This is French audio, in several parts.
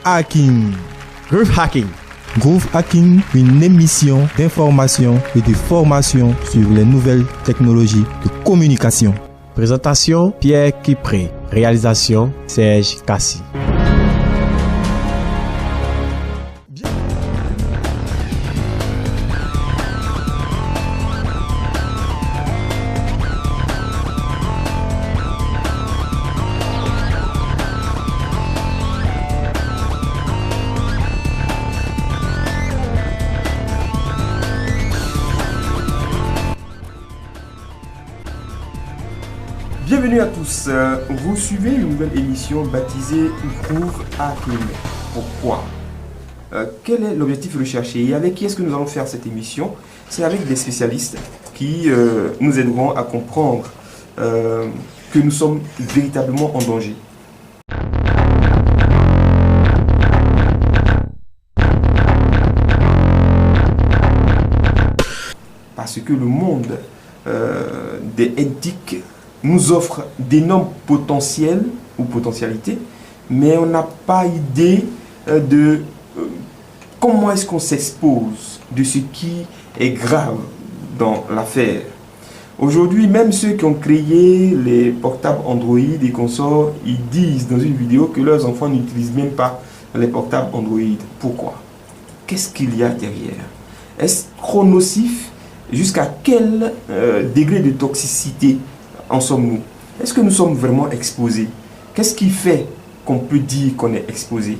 Hacking. Groove Hacking. Groove Hacking, une émission d'information et de formation sur les nouvelles technologies de communication. Présentation Pierre Kipré. Réalisation Serge Kassi. Bienvenue à tous, vous suivez une nouvelle émission baptisée Groove Hacking. Pourquoi quel est l'objectif recherché et avec qui est-ce que nous allons faire cette émission? C'est avec des spécialistes qui nous aideront à comprendre que nous sommes véritablement en danger. Parce que le monde des éthiques nous offre d'énormes potentiels ou potentialités, mais on n'a pas idée de comment est-ce qu'on s'expose, de ce qui est grave dans l'affaire. Aujourd'hui, même ceux qui ont créé les portables Android et consorts, ils disent dans une vidéo que leurs enfants n'utilisent même pas les portables Android. Pourquoi? Qu'est-ce qu'il y a derrière? Est-ce trop nocif? Jusqu'à quel degré de toxicité en sommes-nous? Est-ce que nous sommes vraiment exposés? Qu'est-ce qui fait qu'on peut dire qu'on est exposé?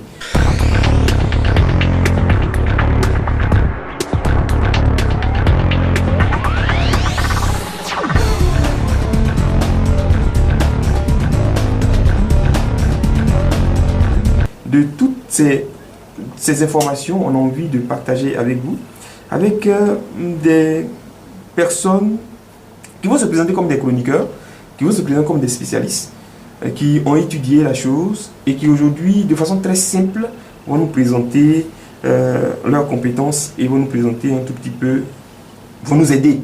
De toutes ces informations, on a envie de partager avec vous, avec des personnes qui vont se présenter comme des chroniqueurs, qui vont se présenter comme des spécialistes, qui ont étudié la chose et qui aujourd'hui, de façon très simple, vont nous présenter leurs compétences et vont nous présenter un tout petit peu, vont nous aider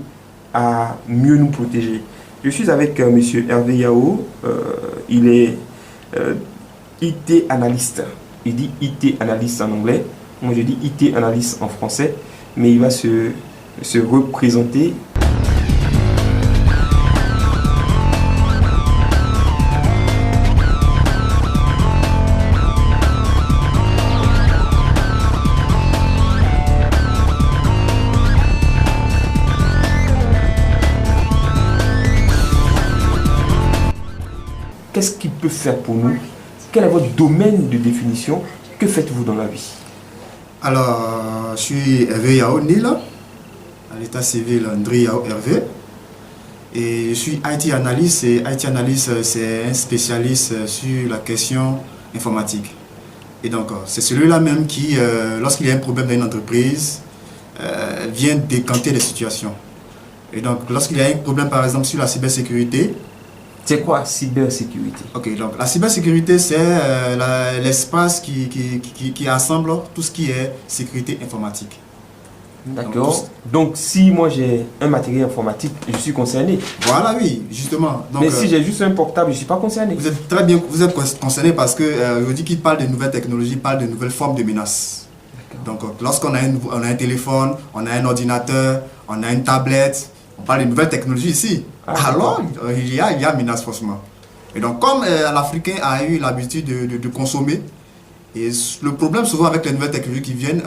à mieux nous protéger. Je suis avec M. Hervé Yao, il est IT analyste. Il dit IT analyste en anglais, moi je dis IT analyste en français, mais il va se représenter. Qu'est-ce qu'il peut faire pour nous? Quel est votre domaine de définition? Que faites-vous dans la vie? Alors, je suis Hervé Yao Nil, à l'état civil André Yao Hervé. Et je suis IT analyste. Et IT analyste, c'est un spécialiste sur la question informatique. Et donc, c'est celui-là même qui, lorsqu'il y a un problème dans une entreprise, vient décanter les situations. Et donc, lorsqu'il y a un problème, par exemple, sur la cybersécurité. C'est quoi cybersécurité? Ok, donc la cybersécurité, c'est l'espace qui assemble tout ce qui est sécurité informatique. D'accord. Donc si moi j'ai un matériel informatique, je suis concerné. Voilà, oui, justement. Donc, mais si j'ai juste un portable, je ne suis pas concerné. Vous êtes très bien, vous êtes concerné parce que je dis qu'il parle de nouvelles technologies, parle de nouvelles formes de menaces. Donc lorsqu'on a un téléphone, on a un ordinateur, on a une tablette, on parle de nouvelles technologies ici. Alors, il y a menace forcément. Et donc, comme l'Africain a eu l'habitude de consommer, et le problème souvent avec les nouvelles technologies qui viennent,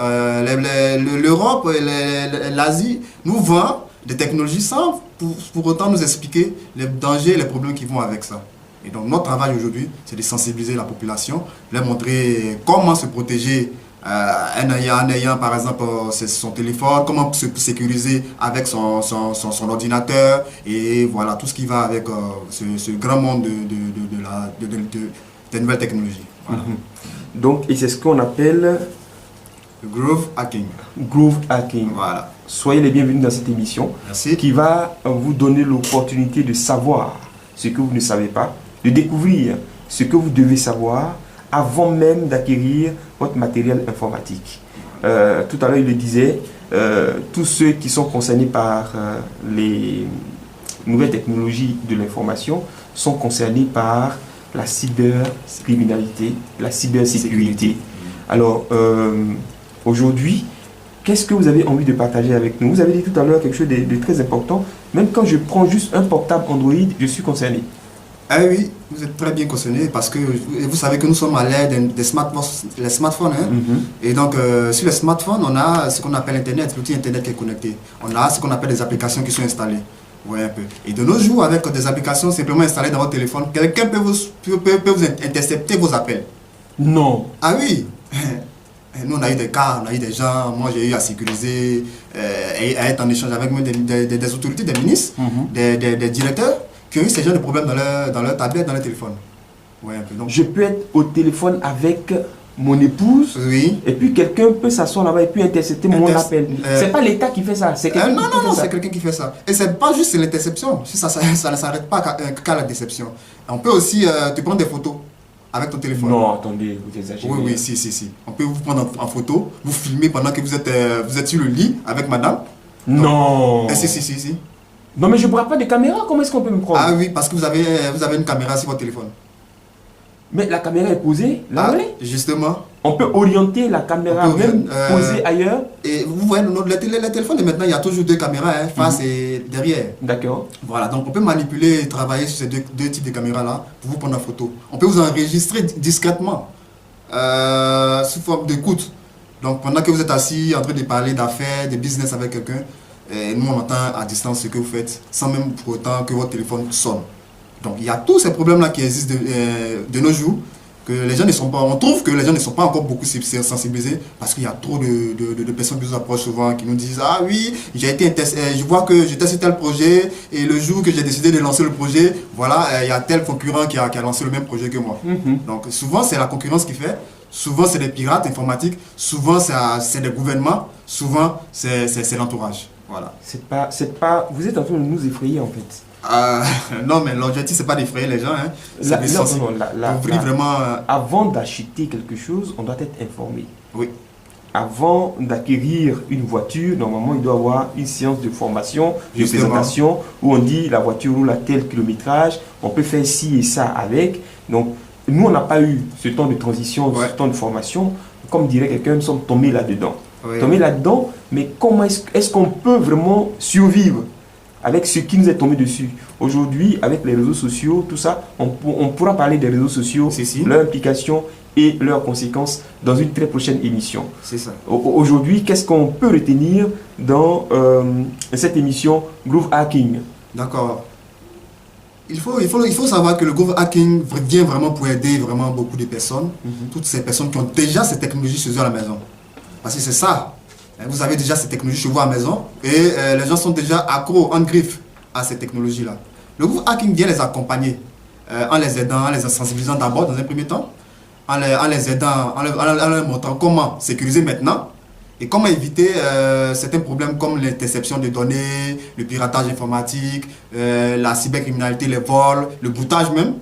l'Europe et l'Asie nous vend des technologies sans pour autant nous expliquer les dangers et les problèmes qui vont avec ça. Et donc, notre travail aujourd'hui, c'est de sensibiliser la population, leur montrer comment se protéger en ayant par exemple son téléphone, comment se sécuriser avec son ordinateur et voilà tout ce qui va avec ce grand monde des nouvelles technologies. Voilà. Donc, et c'est ce qu'on appelle le Groove Hacking. Groove Hacking. Voilà. Soyez les bienvenus dans cette émission. Merci. Qui va vous donner l'opportunité de savoir ce que vous ne savez pas, de découvrir ce que vous devez savoir avant même d'acquérir votre matériel informatique. Tout à l'heure, il le disait, tous ceux qui sont concernés par les nouvelles technologies de l'information sont concernés par la cybercriminalité, la cybersécurité. Alors, aujourd'hui, qu'est-ce que vous avez envie de partager avec nous? Vous avez dit tout à l'heure quelque chose de très important. Même quand je prends juste un portable Android, je suis concerné. Ah oui, vous êtes très bien concerné parce que vous savez que nous sommes à l'ère des smartphones, les smartphones. Hein? Et donc, sur les smartphones, on a ce qu'on appelle Internet, l'outil Internet qui est connecté. On a ce qu'on appelle des applications qui sont installées. Ouais, un peu. Et de nos jours, avec des applications simplement installées dans votre téléphone, quelqu'un peut vous intercepter vos appels. Non. Ah oui. Nous, on a eu des cas, on a eu des gens, moi j'ai eu à sécuriser, et à être en échange avec des autorités, des ministres, des directeurs, qui ont eu ce genre de problèmes dans leur tablette, dans leur téléphone. Ouais, un peu. Donc, je peux être au téléphone avec mon épouse, oui. Et puis quelqu'un peut s'asseoir là-bas et puis intercepter mon appel. C'est pas l'État qui fait ça, c'est quelqu'un non, qui fait ça. C'est quelqu'un qui fait ça. Et c'est pas juste l'interception, ça ne s'arrête pas qu'à la déception. On peut aussi te prendre des photos avec ton téléphone. Non, attendez, vous exagérez. Oui, si. On peut vous prendre en photo, vous filmer pendant que vous êtes sur le lit avec madame. Non. Si. Non, mais je ne bois pas de caméra, comment est-ce qu'on peut me prendre? Ah oui, parce que vous avez une caméra sur votre téléphone. Mais la caméra est posée là où elle est. Justement. On peut orienter la caméra, même posée ailleurs. Et vous voyez, le téléphone de maintenant, il y a toujours deux caméras, face et derrière. D'accord. Voilà, donc on peut manipuler et travailler sur ces deux types de caméras-là pour vous prendre en photo. On peut vous enregistrer discrètement, sous forme d'écoute. Donc pendant que vous êtes assis en train de parler d'affaires, de business avec quelqu'un, nous on entend à distance ce que vous faites, sans même pour autant que votre téléphone sonne. Donc il y a tous ces problèmes-là qui existent de nos jours, que les gens ne sont pas, on trouve que les gens ne sont pas encore beaucoup sensibilisés parce qu'il y a trop de personnes qui nous approchent souvent, qui nous disent « Ah oui, je vois que j'étais sur tel projet et le jour que j'ai décidé de lancer le projet, voilà, il y a tel concurrent qui a lancé le même projet que moi. Donc souvent c'est la concurrence qui fait, souvent c'est des pirates informatiques, souvent c'est des gouvernements, souvent c'est l'entourage. Voilà. C'est pas, vous êtes en train de nous effrayer en fait. Non, mais l'objectif c'est pas d'effrayer les gens, hein. C'est vraiment. Avant d'acheter quelque chose, on doit être informé. Oui. Avant d'acquérir une voiture, normalement il doit y avoir une séance de formation, de présentation, où on dit la voiture roule à tel kilométrage, on peut faire ci et ça avec. Donc nous on n'a pas eu ce temps de transition, ce temps de formation. Comme dirait quelqu'un, nous sommes tombés là-dedans. Tombés là-dedans, mais comment est-ce qu'on peut vraiment survivre avec ce qui nous est tombé dessus? Aujourd'hui, avec les réseaux sociaux, tout ça, on pourra parler des réseaux sociaux, leur implication et leurs conséquences dans une très prochaine émission. C'est ça. Aujourd'hui, qu'est-ce qu'on peut retenir dans cette émission Groove Hacking? D'accord. Il faut savoir que le Groove Hacking vient vraiment pour aider vraiment beaucoup de personnes, toutes ces personnes qui ont déjà ces technologies chez eux à la maison. Parce que c'est ça. Vous avez déjà ces technologies chez vous à la maison et les gens sont déjà accros, en griffe à ces technologies-là. Le Groove Hacking vient les accompagner en les aidant, en les sensibilisant d'abord dans un premier temps, en les aidant, en leur montrant comment sécuriser maintenant et comment éviter certains problèmes comme l'interception de données, le piratage informatique, la cybercriminalité, les vols, le broutage même.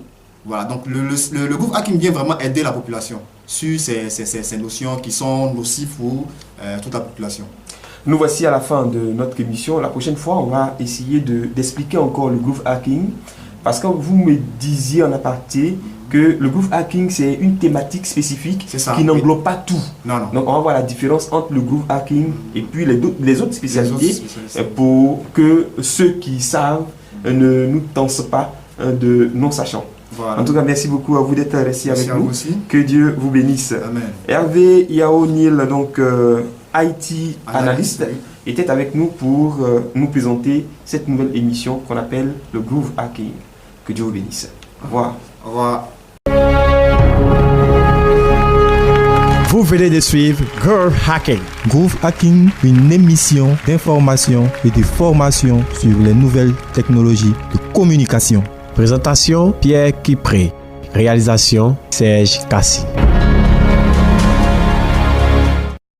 Voilà, donc le Groove Hacking vient vraiment aider la population sur ces notions qui sont nocives pour toute la population. Nous voici à la fin de notre émission. La prochaine fois, on va essayer d'expliquer encore le Groove Hacking. Parce que vous me disiez en aparté que le Groove Hacking, c'est une thématique spécifique qui n'englobe pas tout. Non. Donc on va voir la différence entre le Groove Hacking et puis les autres spécialités pour que ceux qui savent ne nous tensent pas de non-sachants. Voilà. En tout cas, merci beaucoup à vous d'être restés avec nous. Que Dieu vous bénisse. Amen. Hervé Yao Nil, donc IT analyste, était avec nous pour nous présenter cette nouvelle émission qu'on appelle le Groove Hacking. Que Dieu vous bénisse. Au revoir. Au revoir. Vous venez de suivre Groove Hacking. Groove Hacking, une émission d'information et de formation sur les nouvelles technologies de communication. Présentation Pierre Kipré. Réalisation Serge Kassi.